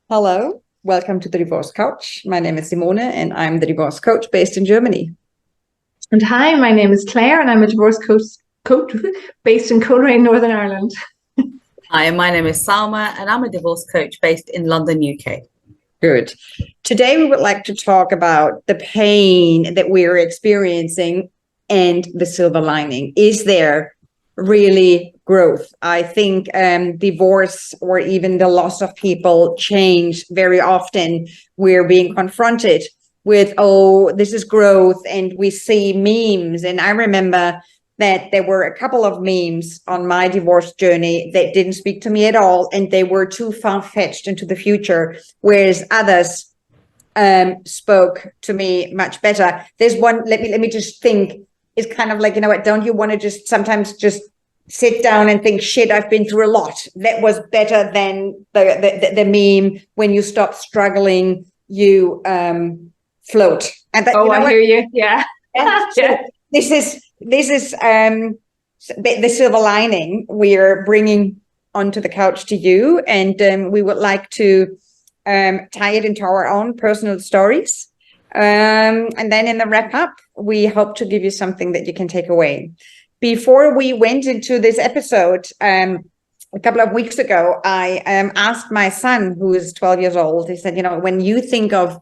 Hello, welcome to the Divorce Couch. My name is Simone and I'm the divorce coach based in Germany. And hi, my name is Claire, and I'm a divorce coach based in Coleraine, Northern Ireland. Hi, my name is Salma, and I'm a divorce coach based in London, UK. Good. Today, we would like to talk about the pain that we're experiencing and the silver lining. Is there really growth? I think divorce or even the loss of people change very often. We're being confronted with, oh, this is growth, and we see memes. And I remember that there were a couple of memes on my divorce journey that didn't speak to me at all, and they were too far-fetched into the future, whereas others spoke to me much better. There's one, let me just think, it's kind of like, what, don't you want to just sometimes just sit down and think, shit, I've been through a lot. That was better than the meme, when you stop struggling, you float. And that, I hear you. Yeah. yeah. So this is the silver lining we're bringing onto the couch to you, and we would like to tie it into our own personal stories, and then in the wrap up, we hope to give you something that you can take away. Before we went into this episode, a couple of weeks ago, I asked my son, who is 12 years old, he said, when you think of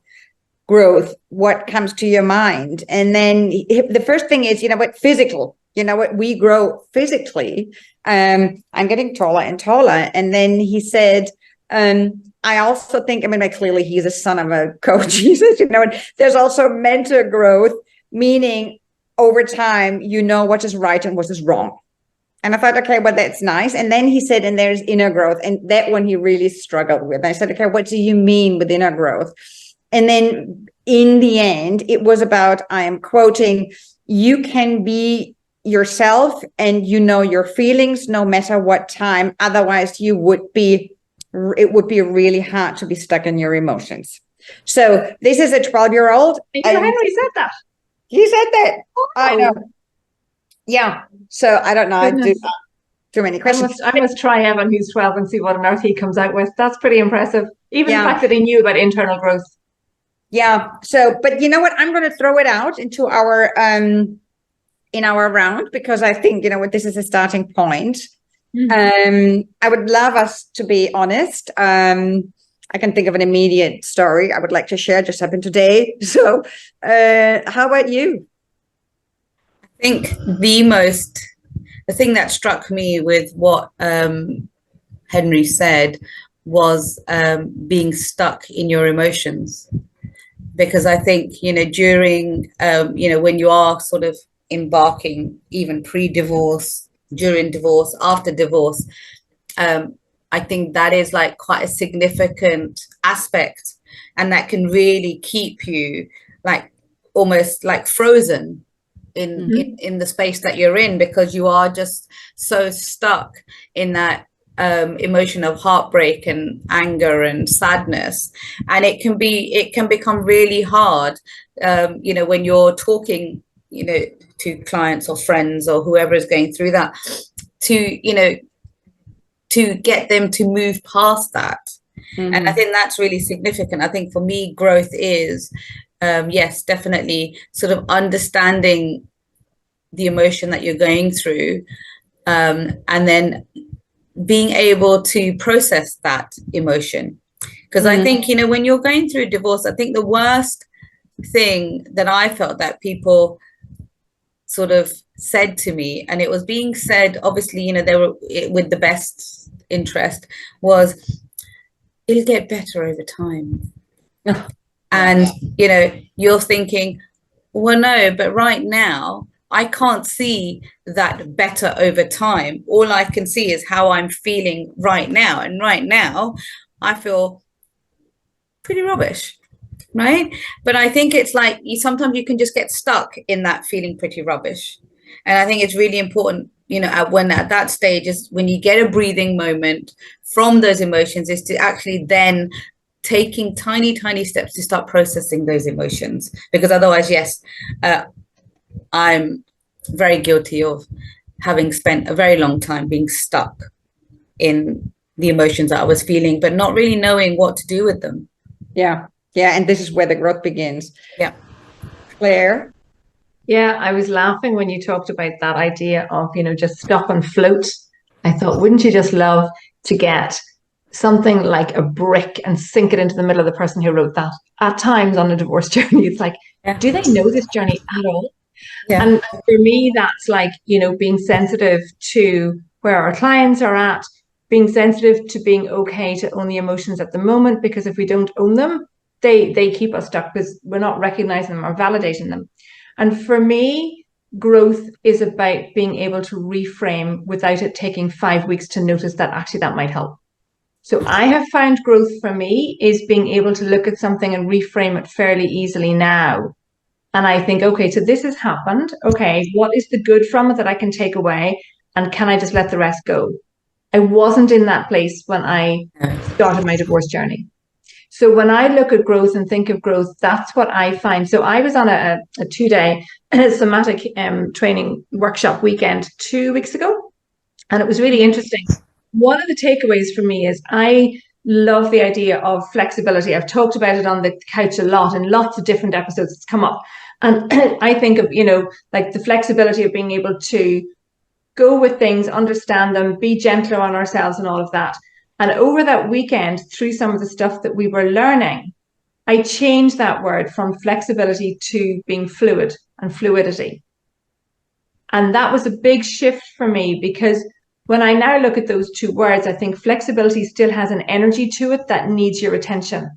growth, what comes to your mind? And then the first thing is, physical, we grow physically. I'm getting taller and taller. And then he said, I also think, clearly he's a son of a coach. He says, there's also mental growth, meaning over time, what is right and what is wrong. And I thought, okay, well, that's nice. And then he said, and there's inner growth. And that one he really struggled with. And I said, okay, what do you mean with inner growth? And then in the end, it was about, I am quoting, you can be yourself and your feelings no matter what time. Otherwise, it would be really hard to be stuck in your emotions. So this is a 12-year-old. Henry said that. He said that. Oh. I know. Yeah. So I don't know. I do too many questions. I must try Evan, who's 12, and see what on earth he comes out with. That's pretty impressive. Even the fact that he knew about internal growth. Yeah. So, but you know what? I'm going to throw it out into our in our round, because I think this is a starting point. Mm-hmm. I would love us to be honest. I can think of an immediate story I would like to share, just happened today. So, how about you? I think the thing that struck me with what Henry said was being stuck in your emotions. Because I think, during, when you are sort of embarking, even pre-divorce, during divorce, after divorce, I think that is like quite a significant aspect, and that can really keep you like almost like frozen in the space that you're in, because you are just so stuck in that emotion of heartbreak and anger and sadness. And it can become really hard, when you're talking, to clients or friends or whoever is going through that, to get them to move past that. Mm-hmm. And I think that's really significant. I think for me, growth is, yes, definitely sort of understanding the emotion that you're going through, and then being able to process that emotion. Because I think, when you're going through a divorce, I think the worst thing that I felt that people sort of said to me, and it was being said, obviously, they were with the best interest, was, it'll get better over time. And, you're thinking, well, no, but right now, I can't see that better over time. All I can see is how I'm feeling right now. And right now, I feel pretty rubbish, right? But I think it's like sometimes you can just get stuck in that feeling pretty rubbish. And I think it's really important, at that stage, is when you get a breathing moment from those emotions, is to actually then taking tiny, tiny steps to start processing those emotions. Because otherwise, yes, I'm very guilty of having spent a very long time being stuck in the emotions that I was feeling, but not really knowing what to do with them. Yeah. Yeah. And this is where the growth begins. Yeah. Claire? Yeah, I was laughing when you talked about that idea of, just stop and float. I thought, wouldn't you just love to get something like a brick and sink it into the middle of the person who wrote that? At times on a divorce journey, it's like, Yeah. do they know this journey at all? Yeah. And for me, that's like, being sensitive to where our clients are at, being sensitive to being okay to own the emotions at the moment, because if we don't own them, they keep us stuck because we're not recognizing them or validating them. And for me, growth is about being able to reframe without it taking 5 weeks to notice that actually that might help. So I have found growth for me is being able to look at something and reframe it fairly easily now. And I think, okay, so this has happened. Okay, what is the good from it that I can take away? And can I just let the rest go? I wasn't in that place when I started my divorce journey. So when I look at growth and think of growth, that's what I find. So I was on a 2-day somatic training workshop weekend 2 weeks ago, and it was really interesting. One of the takeaways for me is I love the idea of flexibility. I've talked about it on the couch a lot in lots of different episodes. It's come up. And I think of, like the flexibility of being able to go with things, understand them, be gentler on ourselves and all of that. And over that weekend, through some of the stuff that we were learning, I changed that word from flexibility to being fluid and fluidity. And that was a big shift for me, because when I now look at those two words, I think flexibility still has an energy to it that needs your attention.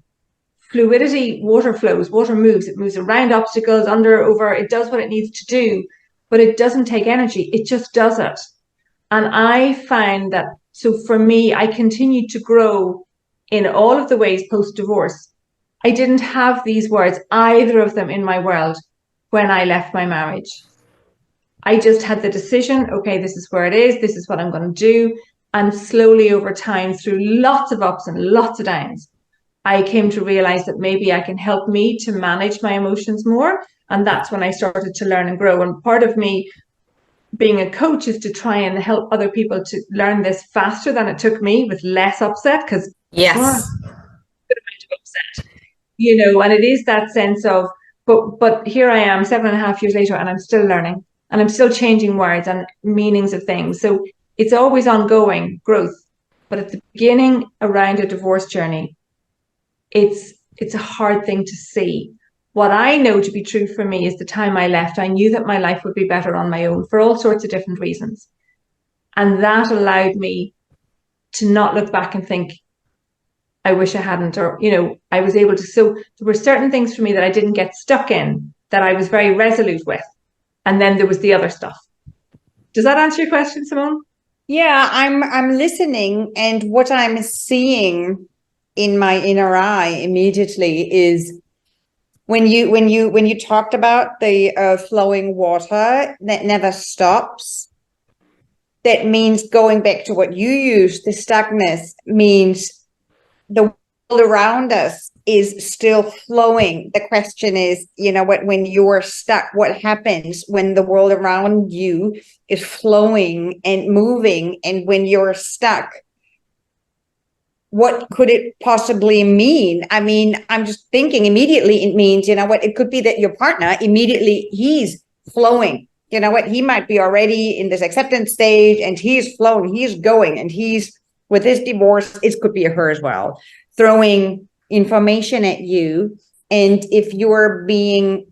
Fluidity, water flows, water moves, it moves around obstacles, under, over, it does what it needs to do, but it doesn't take energy, it just does it. And I find that, so for me, I continued to grow in all of the ways post-divorce. I didn't have these words, either of them, in my world when I left my marriage. I just had the decision, okay, this is where it is, this is what I'm going to do. And slowly over time, through lots of ups and lots of downs, I came to realize that maybe I can help me to manage my emotions more. And that's when I started to learn and grow. And part of me being a coach is to try and help other people to learn this faster than it took me, with less upset, because Yes. Good amount of upset, and it is that sense of, but here I am 7.5 years later, and I'm still learning, and I'm still changing words and meanings of things. So it's always ongoing growth. But at the beginning, around a divorce journey, it's a hard thing to see. What I know to be true for me is the time I left, I knew that my life would be better on my own for all sorts of different reasons. And that allowed me to not look back and think, I wish I hadn't, or, I was able to. So there were certain things for me that I didn't get stuck in, that I was very resolute with. And then there was the other stuff. Does that answer your question, Simone? Yeah, I'm listening, and what I'm seeing in my inner eye immediately is when you talked about the flowing water that never stops. That means, going back to what you used, the stuckness means the world around us is still flowing. The question is, when you're stuck, what happens when the world around you is flowing and moving? And when you're stuck, what could it possibly mean? I mean, I'm just thinking immediately it means, it could be that your partner immediately, he's flowing. He might be already in this acceptance stage, and he's flowing, he's going, and he's, with this divorce, it could be her as well, throwing information at you. And if you're being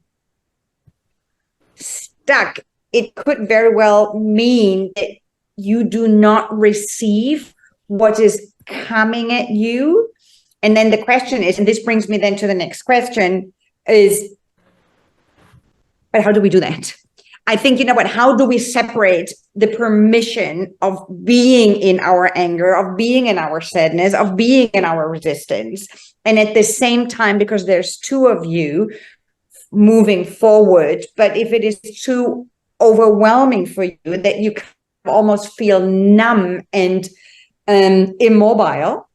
stuck, it could very well mean that you do not receive what is coming at you. And then the question is, and this brings me then to the next question, is, but how do we do that? I think, how do we separate the permission of being in our anger, of being in our sadness, of being in our resistance, and at the same time, because there's two of you moving forward, but if it is too overwhelming for you, that you almost feel numb and immobile.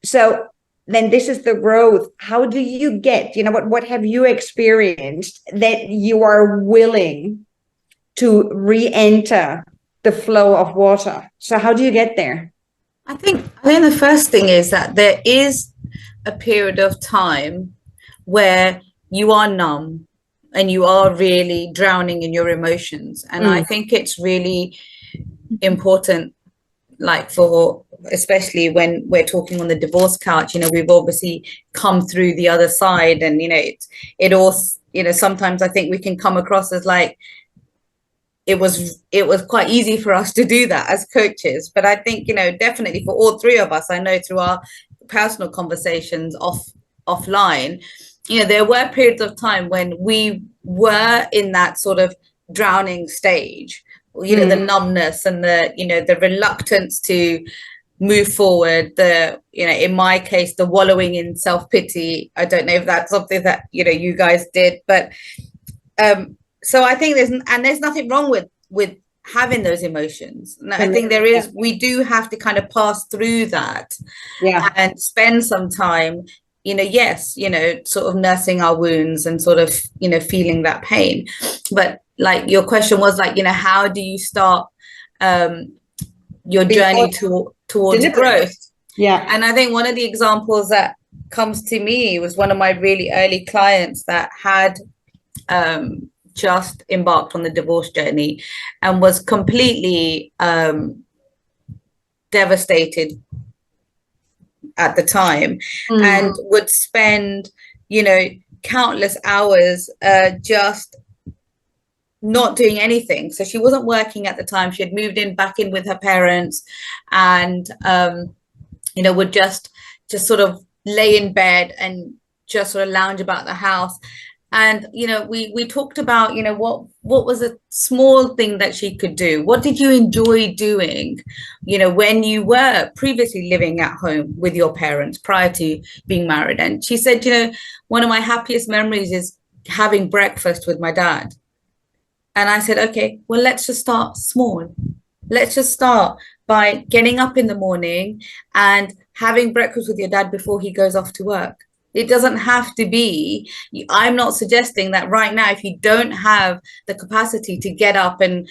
So then this is the growth. How do you get, what have you experienced that you are willing to re-enter the flow of water? So how do you get there? I think the first thing is that there is a period of time where you are numb and you are really drowning in your emotions. And I think it's really important, like for especially when we're talking on the divorce couch, we've obviously come through the other side, and it also, sometimes I think we can come across as like it was quite easy for us to do that as coaches. But I think, definitely for all three of us, I know through our personal conversations offline, there were periods of time when we were in that sort of drowning stage, the numbness and the reluctance to move forward, in my case, the wallowing in self-pity. I don't know if that's something that you guys did, but so I think there's nothing wrong with having those emotions. And I think we do have to kind of pass through that, and spend some time, yes, sort of nursing our wounds and sort of, feeling that pain. But like your question was like, how do you start your journey towards growth? Yeah. And I think one of the examples that comes to me was one of my really early clients that had just embarked on the divorce journey and was completely devastated at the time, and would spend, countless hours just not doing anything. So she wasn't working at the time. She had moved back in with her parents, and would just sort of lay in bed and just sort of lounge about the house. And we talked about what was a small thing that she could do. What did you enjoy doing when you were previously living at home with your parents prior to being married? And she said, one of my happiest memories is having breakfast with my dad. And I said, okay, well, let's just start small. Let's just start by getting up in the morning and having breakfast with your dad before he goes off to work. It doesn't have to be, I'm not suggesting that right now, if you don't have the capacity to get up and,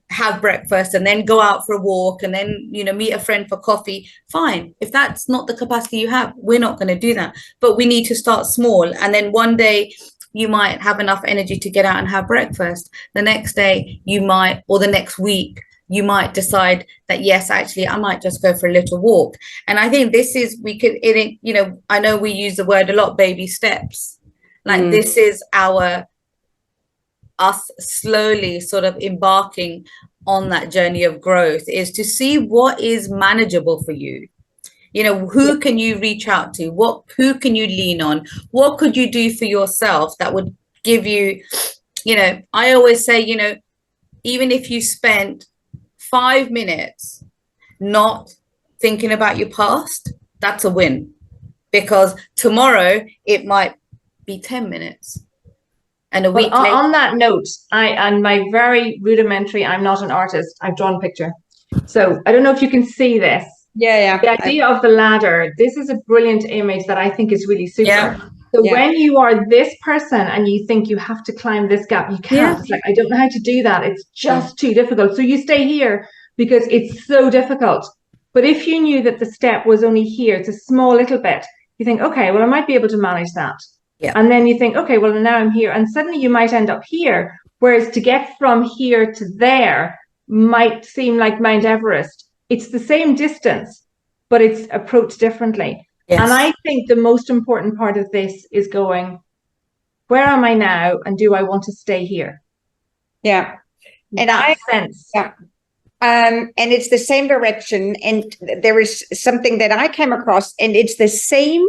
have breakfast and then go out for a walk and then, meet a friend for coffee, fine. If that's not the capacity you have, we're not going to do that. But we need to start small. And then one day you might have enough energy to get out and have breakfast. The next day you might, or the next week, you might decide that, yes, actually, I might just go for a little walk. And I think this is, I know we use the word a lot, baby steps. Like this is us slowly sort of embarking on that journey of growth, is to see what is manageable for you. Who can you reach out to? Who can you lean on? What could you do for yourself that would give you, I always say, even if you spent 5 minutes not thinking about your past, that's a win, because tomorrow it might be 10 minutes. And a week later. On that note, and my very rudimentary, I'm not an artist, I've drawn a picture. So I don't know if you can see this. Yeah. The idea of the ladder, this is a brilliant image that I think is really super. Yeah. So when you are this person and you think you have to climb this gap, you can't. It's like, I don't know how to do that. It's just too difficult. So you stay here because it's so difficult. But if you knew that the step was only here, it's a small little bit, you think, okay, well, I might be able to manage that. Yeah. And then you think, okay, well, now I'm here. And suddenly you might end up here. Whereas to get from here to there might seem like Mount Everest. It's the same distance, but it's approached differently. Yes. And I think the most important part of this is going, where am I now? And do I want to stay here? Yeah. And sense. Yeah. And it's the same direction. And there is something that I came across, and it's the same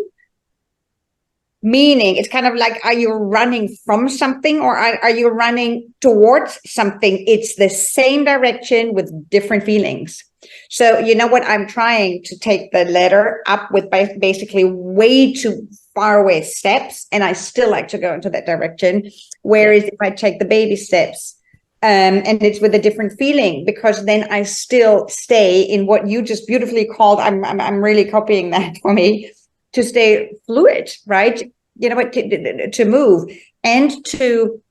meaning. It's kind of like, are you running from something, or are you running towards something? It's the same direction with different feelings. So you know what, I'm trying to take the ladder up with basically way too far away steps, and I still like to go into that direction. Whereas if I take the baby steps, and it's with a different feeling, because then I still stay in what you just beautifully called, I'm really copying that for me, to stay fluid, right? You know what, to move and to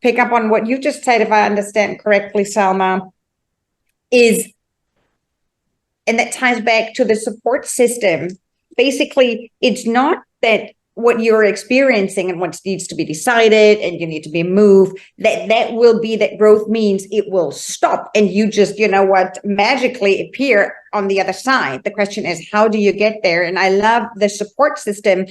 pick up on what you just said, if I understand correctly, Salma, is and that ties back to the support system. Basically, it's not that what you're experiencing and what needs to be decided and you need to be moved, that will be that growth means it will stop and you just, magically appear on the other side. The question is, how do you get there? And I love the support system.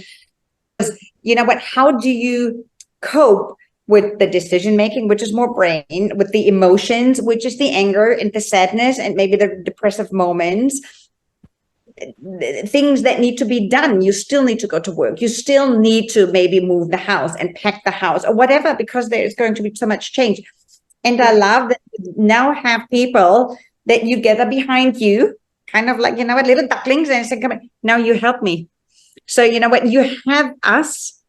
How do you cope with the decision making, which is more brain, with the emotions, which is the anger and the sadness and maybe the depressive moments, things that need to be done. You still need to go to work. You still need to maybe move the house and pack the house or whatever, because there's going to be so much change. And I love that you now have people that you gather behind you, kind of like, little ducklings, and say, come on, now you help me. So you have us.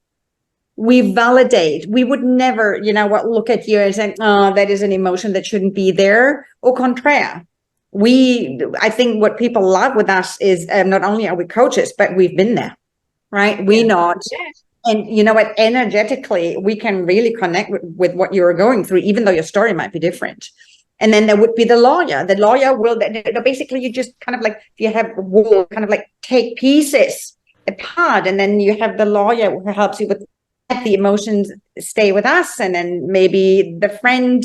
We validate. We would never, look at you and say, oh, that is an emotion that shouldn't be there. Au contraire. I think what people love with us is not only are we coaches, but we've been there, right? We know it. And energetically, we can really connect with what you're going through, even though your story might be different. And then there would be the lawyer. The lawyer will, basically, you just kind of like, if you have wool, kind of like take pieces apart, and then you have the lawyer who helps you with the emotions stay with us. And then maybe the friend,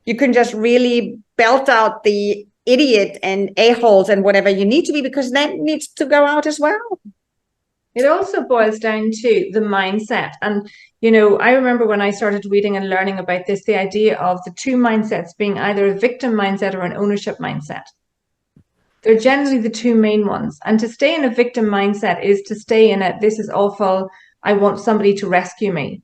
you can just really belt out the idiot and a-holes and whatever you need to be, because that needs to go out as well. It also boils down to the mindset. And, I remember when I started reading and learning about this, the idea of the two mindsets being either a victim mindset or an ownership mindset. They're generally the two main ones. And to stay in a victim mindset is to stay in it. This is awful. I want somebody to rescue me.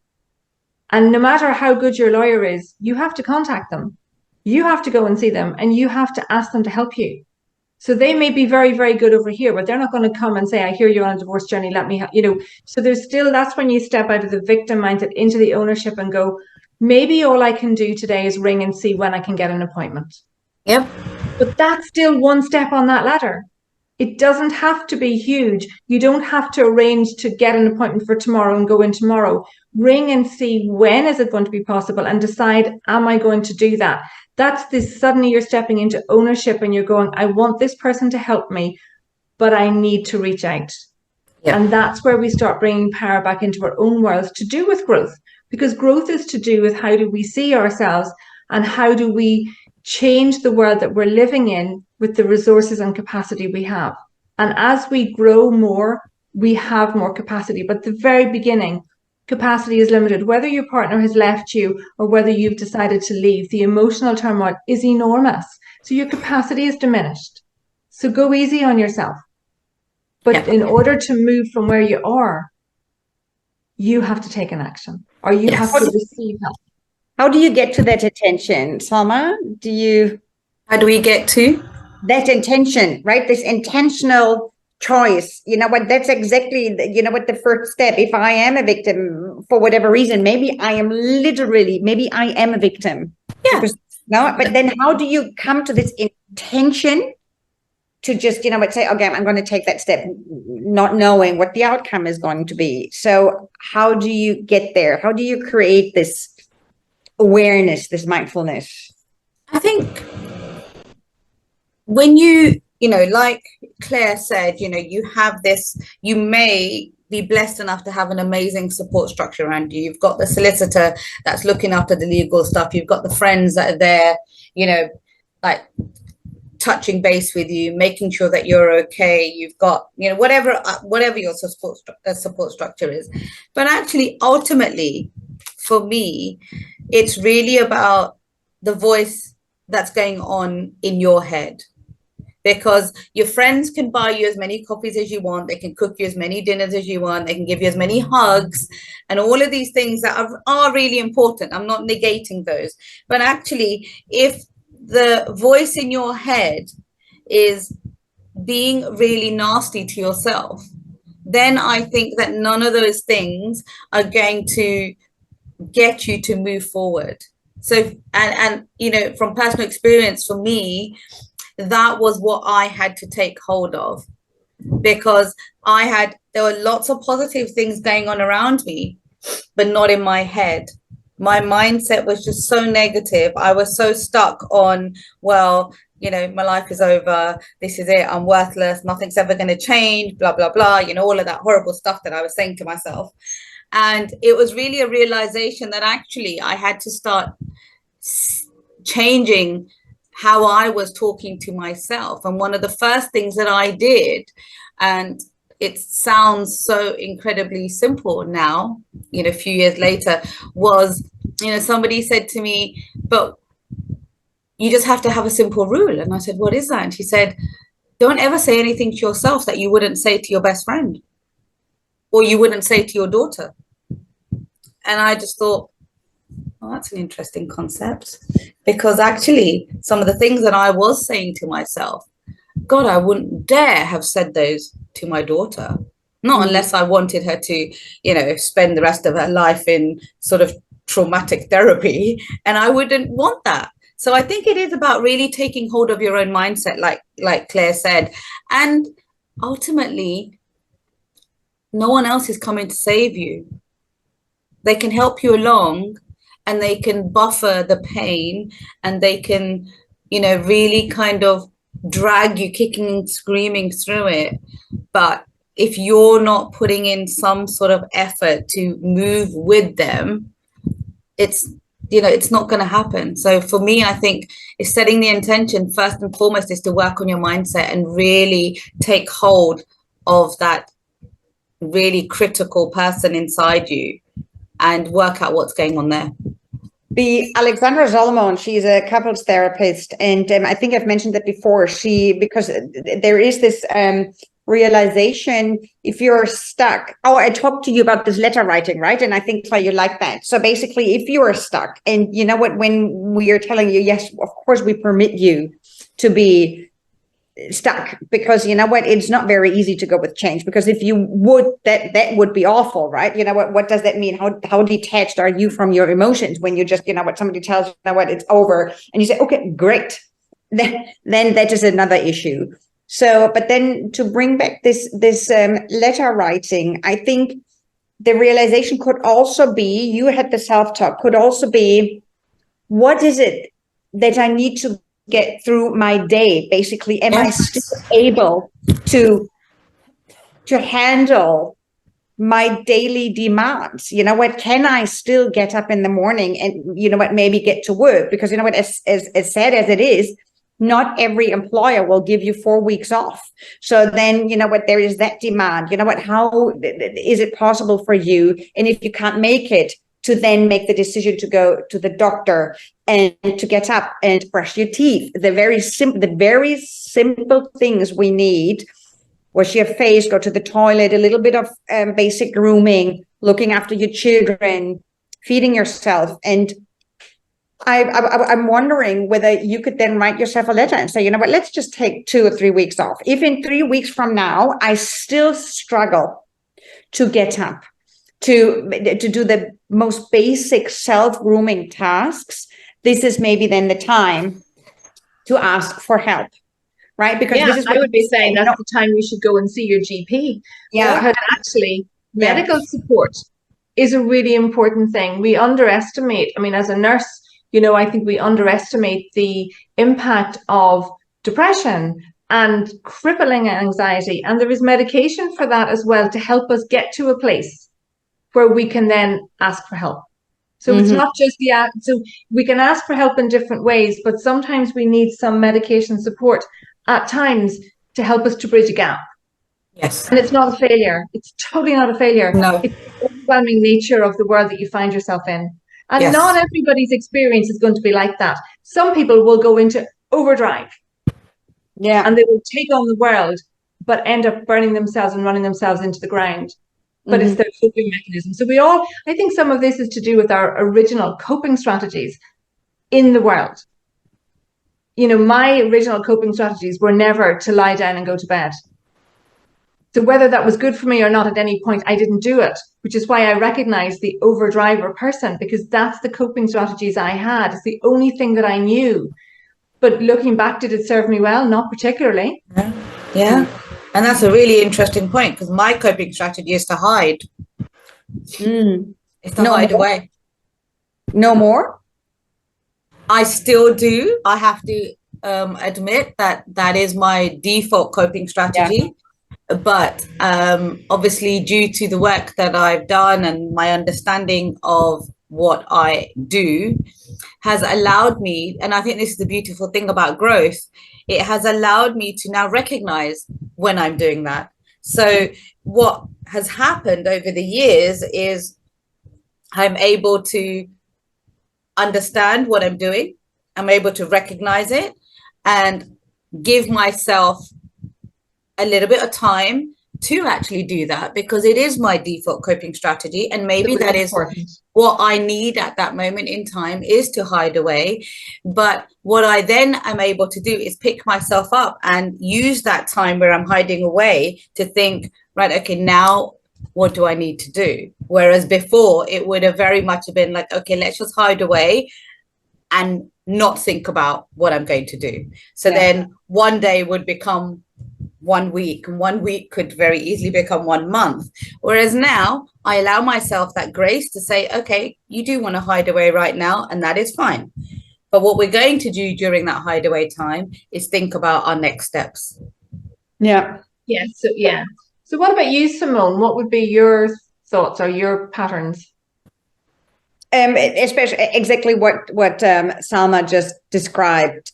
And no matter how good your lawyer is, you have to contact them. You have to go and see them, and you have to ask them to help you. So they may be very, very good over here, but they're not going to come and say, I hear you're on a divorce journey, let me, so there's still, that's when you step out of the victim mindset into the ownership and go, maybe all I can do today is ring and see when I can get an appointment. Yep. But that's still one step on that ladder. It doesn't have to be huge. You don't have to arrange to get an appointment for tomorrow and go in tomorrow. Ring and see when is it going to be possible and decide, am I going to do that? That's this, suddenly you're stepping into ownership and you're going, I want this person to help me, but I need to reach out. Yep. And that's where we start bringing power back into our own worlds to do with growth, because growth is to do with how do we see ourselves and how do we change the world that we're living in with the resources and capacity we have. And as we grow more, we have more capacity. But the very beginning, capacity is limited. Whether your partner has left you or whether you've decided to leave, the emotional turmoil is enormous. So your capacity is diminished. So go easy on yourself. But in order to move from where you are, you have to take an action, or you have to receive help. How do you get to that attention, Salma? How do we get to? That intention, right? This intentional choice. That's exactly, the first step. If I am a victim for whatever reason, maybe I am a victim. Yeah. But then how do you come to this intention to just, say, okay, I'm going to take that step, not knowing what the outcome is going to be. So how do you get there? How do you create this awareness, this mindfulness? I think when you like Claire said, you have this, you may be blessed enough to have an amazing support structure around you. You've got the solicitor that's looking after the legal stuff. You've got the friends that are there, like touching base with you, making sure that you're okay. You've got, whatever your support structure is. But actually, ultimately, for me, it's really about the voice that's going on in your head. Because your friends can buy you as many coffees as you want. They can cook you as many dinners as you want. They can give you as many hugs and all of these things that are really important. I'm not negating those. But actually, if the voice in your head is being really nasty to yourself, then I think that none of those things are going to get you to move forward. So, and from personal experience, for me, that was what I had to take hold of, because there were lots of positive things going on around me, but not in my head. My mindset was just so negative. I was so stuck on, well, you know, my life is over, this is it, I'm worthless, nothing's ever going to change, blah, blah, blah, you know, all of that horrible stuff that I was saying to myself. And it was really a realization that actually I had to start changing how I was talking to myself. And one of the first things that I did, and it sounds so incredibly simple now, you know, a few years later, was, you know, somebody said to me, but you just have to have a simple rule. And I said, what is that? And she said, don't ever say anything to yourself that you wouldn't say to your best friend or you wouldn't say to your daughter. And I just thought, oh, that's an interesting concept, because actually some of the things that I was saying to myself, God, I wouldn't dare have said those to my daughter, not unless I wanted her to, you know, spend the rest of her life in sort of traumatic therapy, and I wouldn't want that. So I think it is about really taking hold of your own mindset, like Claire said, and ultimately, no one else is coming to save you. They can help you along, and they can buffer the pain, and they can, you know, really kind of drag you kicking and screaming through it. But if you're not putting in some sort of effort to move with them, it's, you know, it's not going to happen. So for me, I think it's setting the intention first and foremost is to work on your mindset and really take hold of that really critical person inside you and work out what's going on there. The Alexandra Solomon, she's a couples therapist, and I think I've mentioned that before. Because there is this realization, if you're stuck. Oh, I talked to you about this letter writing, right? And I think, Claire, you like that. So basically, if you are stuck, and you know what, when we are telling you, yes, of course, we permit you to be stuck, because you know what, it's not very easy to go with change, because if you would, that would be awful, right? You know what does that mean? How detached are you from your emotions when you just, you know what, somebody tells you, you know what, it's over, and you say, okay, great, then that is another issue. So, but then to bring back this letter writing, I think the realization could also be, you had the self-talk, could also be, what is it that I need to get through my day? Basically, am I still able to handle my daily demands? You know what, can I still get up in the morning and, you know what, maybe get to work? Because you know what, as sad as it is, not every employer will give you 4 weeks off. So then, you know what, there is that demand. You know what, how is it possible for you? And if you can't make it, to then make the decision to go to the doctor and to get up and brush your teeth. The very simple things we need: wash your face, go to the toilet, a little bit of basic grooming, looking after your children, feeding yourself. And I'm wondering whether you could then write yourself a letter and say, you know what, let's just take 2 or 3 weeks off. If in 3 weeks from now, I still struggle to get up, to do the most basic self-grooming tasks, this is maybe then the time to ask for help, right? Because this is what I would be saying that's the time you should go and see your GP. Yeah. Because actually, medical support is a really important thing. We underestimate, I mean, as a nurse, you know, I think we underestimate the impact of depression and crippling anxiety. And there is medication for that as well, to help us get to a place where we can then ask for help. So it's not just so we can ask for help in different ways, but sometimes we need some medication support at times to help us to bridge a gap. Yes. And it's not a failure. It's totally not a failure. No. It's the overwhelming nature of the world that you find yourself in. And not everybody's experience is going to be like that. Some people will go into overdrive. Yeah. And they will take on the world, but end up burning themselves and running themselves into the ground. But it's their coping mechanism. So I think some of this is to do with our original coping strategies in the world. You know, my original coping strategies were never to lie down and go to bed. So whether that was good for me or not at any point, I didn't do it, which is why I recognize the overdriver person, because that's the coping strategies I had. It's the only thing that I knew. But looking back, did it serve me well? Not particularly. Yeah. And that's a really interesting point, because my coping strategy is to hide. It's to hide away. No more? I still do. I have to admit that that is my default coping strategy. But obviously, due to the work that I've done and my understanding of what I do, has allowed me, and I think this is the beautiful thing about growth, it has allowed me to now recognize when I'm doing that. So, what has happened over the years is I'm able to understand what I'm doing, I'm able to recognize it, and give myself a little bit of time to actually do that, because it is my default coping strategy, and maybe that is what I need at that moment in time, is to hide away. But what I then am able to do is pick myself up and use that time where I'm hiding away to think, right, okay, now what do I need to do? Whereas before it would have very much been like, okay, let's just hide away and not think about what I'm going to do. So then one day would become 1 week, and 1 week could very easily become 1 month. Whereas now I allow myself that grace to say, okay, you do want to hide away right now, and that is fine. But what we're going to do during that hideaway time is think about our next steps. Yeah. So what about you, Simone? What would be your thoughts or your patterns? Especially exactly what Salma just described.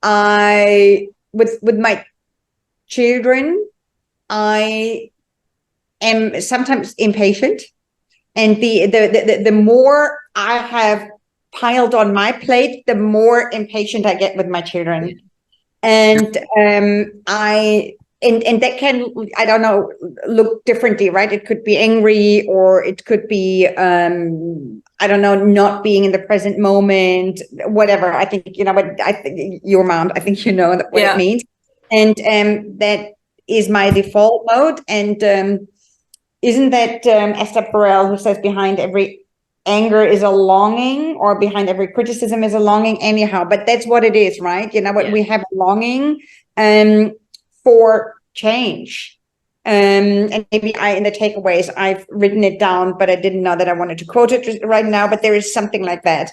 I with my children, I am sometimes impatient, and the more I have piled on my plate, the more impatient I get with my children. And and that can, I don't know, look differently, right? It could be angry, or it could be I don't know, not being in the present moment, whatever. I think, you know, but I think your mom, I think you know what it means. And that is my default mode. And isn't that Esther Perel, who says behind every anger is a longing, or behind every criticism is a longing? Anyhow, but that's what it is, right? You know what, we have a longing for change. And maybe in the takeaways, I've written it down, but I didn't know that I wanted to quote it right now, but there is something like that.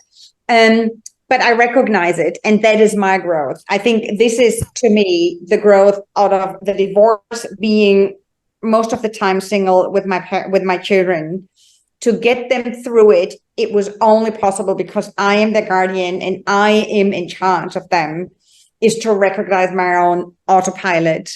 But I recognize it, and that is my growth. I think this is, to me, the growth out of the divorce, being most of the time single with my children. To get them through it, it was only possible because I am the guardian and I am in charge of them, is to recognize my own autopilot.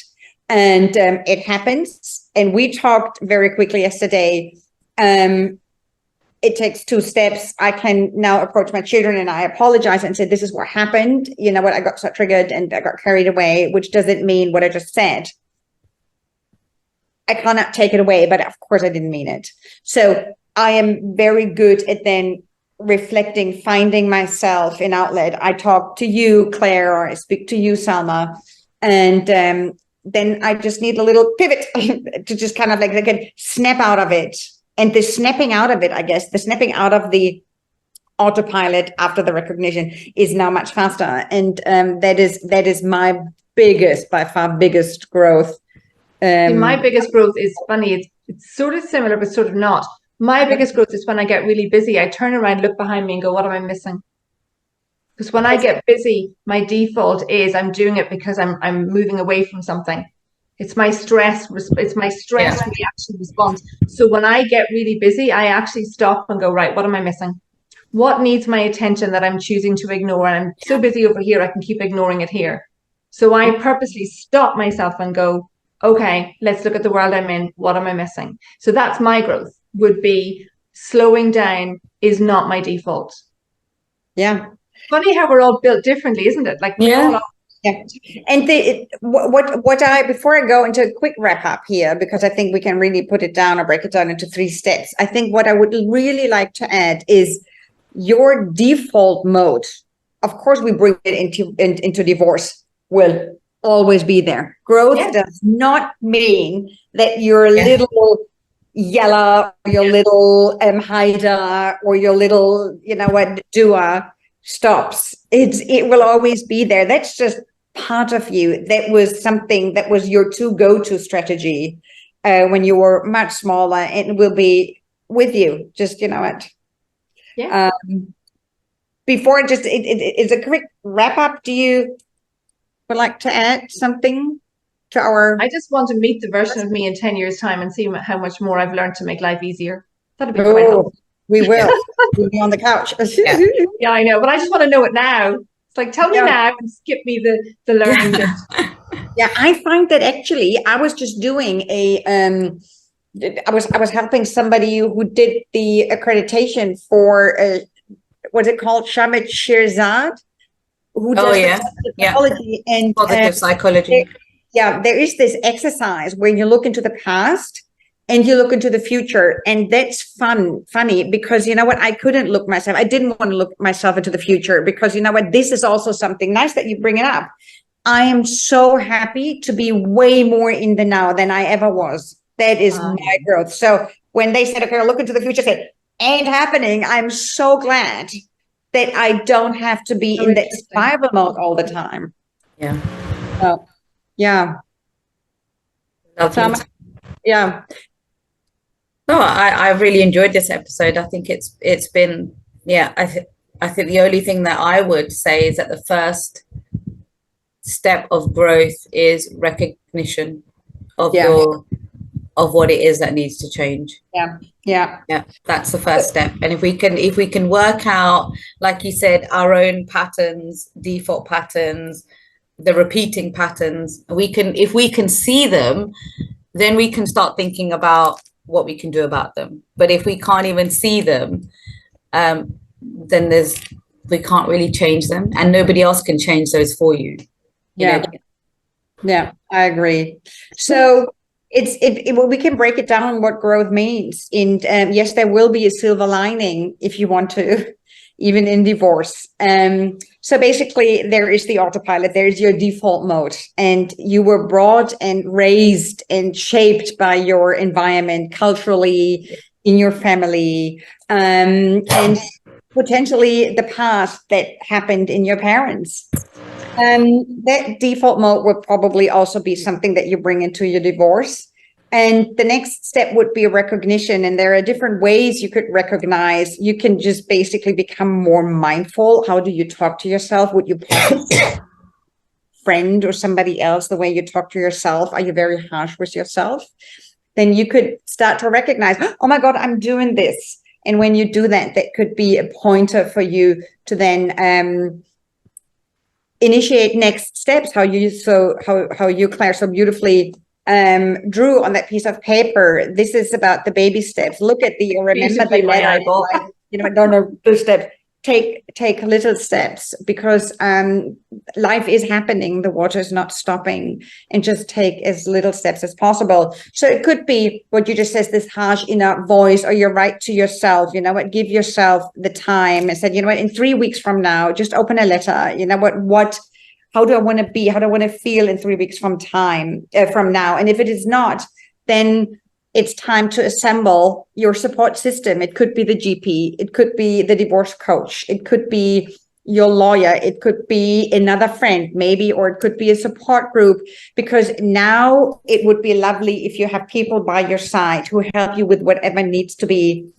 And it happens. And we talked very quickly yesterday. It takes 2 steps. I can now approach my children and I apologize and say, this is what happened. You know what, I got so triggered and I got carried away, which doesn't mean what I just said. I cannot take it away, but of course I didn't mean it. So I am very good at then reflecting, finding myself in outlet. I talk to you, Claire, or I speak to you, Salma, and then I just need a little pivot to just kind of like I can snap out of it. And the snapping out of it, I guess, the snapping out of the autopilot after the recognition is now much faster. And that is my biggest, by far biggest growth. My biggest growth is funny. It's sort of similar, but sort of not. My biggest growth is when I get really busy. I turn around, look behind me and go, what am I missing? Because when I get busy, my default is I'm doing it because I'm moving away from something. It's my stress reaction response. So when I get really busy, I actually stop and go, right, what am I missing? What needs my attention that I'm choosing to ignore? And I'm so busy over here, I can keep ignoring it here. So I purposely stop myself and go, okay, let's look at the world I'm in. What am I missing? So that's my growth, would be slowing down is not my default. Yeah. Funny how we're all built differently, isn't it? Like, yeah. And what I, before I go into a quick wrap up here, because I think we can really put it down or break it down into 3 steps. I think what I would really like to add is your default mode. Of course, we bring it into divorce, will always be there. Growth does not mean that your little yella, your little hider, or your little, you know what, doer stops. It will always be there. That's just part of you. That was something that was your go-to strategy when you were much smaller, and will be with you. Just, you know what? before it's a quick wrap up, do you would like to add something to our? I just want to meet the version of me in 10 years' time and see how much more I've learned to make life easier. That'd be quite helpful. We will. We'll be on the couch. Yeah, I know, but I just want to know it now. It's like, tell me now and skip me the learning bit. Yeah, I find that actually I was just doing I was helping somebody who did the accreditation for what's it called, Shamit Shirzad, who does psychology and positive psychology. There is this exercise where you look into the past and you look into the future, and that's funny because you know what, I didn't want to look myself into the future, because you know what, this is also something nice that you bring it up. I am so happy to be way more in the now than I ever was. That is my growth. So when they said, okay, I'll look into the future, I said, ain't happening. I'm so glad that I don't have to be in that survival mode all the time. Yeah. Yeah. Yeah. No, I really enjoyed this episode. I think it's been, I think the only thing that I would say is that the first step of growth is recognition of of what it is that needs to change. Yeah, that's the first step. And if we can work out, like you said, our own patterns, default patterns, the repeating patterns, if we can see them, then we can start thinking about what we can do about them. But if we can't even see them, then we can't really change them, and nobody else can change those for you. Yeah, I agree. So we can break it down what growth means. And yes, there will be a silver lining if you want to, even in divorce. So basically, there is the autopilot, there is your default mode, and you were brought and raised and shaped by your environment, culturally, in your family, and potentially the past that happened in your parents. That default mode would probably also be something that you bring into your divorce. And the next step would be recognition. And there are different ways you could recognize. You can just basically become more mindful. How do you talk to yourself? Would you friend or somebody else the way you talk to yourself? Are you very harsh with yourself? Then you could start to recognize, oh my God, I'm doing this. And when you do that, that could be a pointer for you to then initiate next steps. How you, Claire, so beautifully drew on that piece of paper. This is about the baby steps. Look at the, remember the letter, don't know the steps. Take little steps, because life is happening. The water is not stopping, and just take as little steps as possible. So it could be what you just said, this harsh inner voice, or you're right to yourself. You know what? Give yourself the time and said, you know what? In 3 weeks from now, just open a letter. You know what? How do I want to be? How do I want to feel in 3 weeks from now? And if it is not, then it's time to assemble your support system. It could be the GP, it could be the divorce coach, it could be your lawyer, it could be another friend maybe, or it could be a support group, because now it would be lovely if you have people by your side who help you with whatever needs to be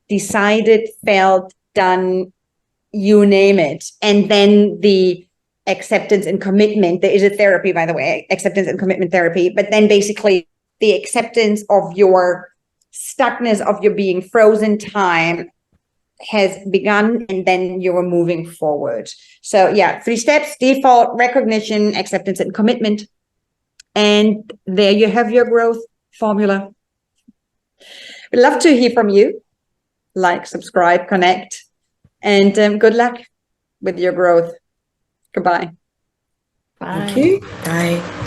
decided, felt, done, you name it. And then the acceptance and commitment, there is a therapy, by the way, acceptance and commitment therapy, but then basically the acceptance of your stuckness, of your being frozen time has begun, and then you're moving forward. So 3 steps: default, recognition, acceptance, and commitment. And there you have your growth formula. We'd love to hear from you. Like, subscribe, connect, and good luck with your growth. Goodbye. Bye. Thank you. Bye.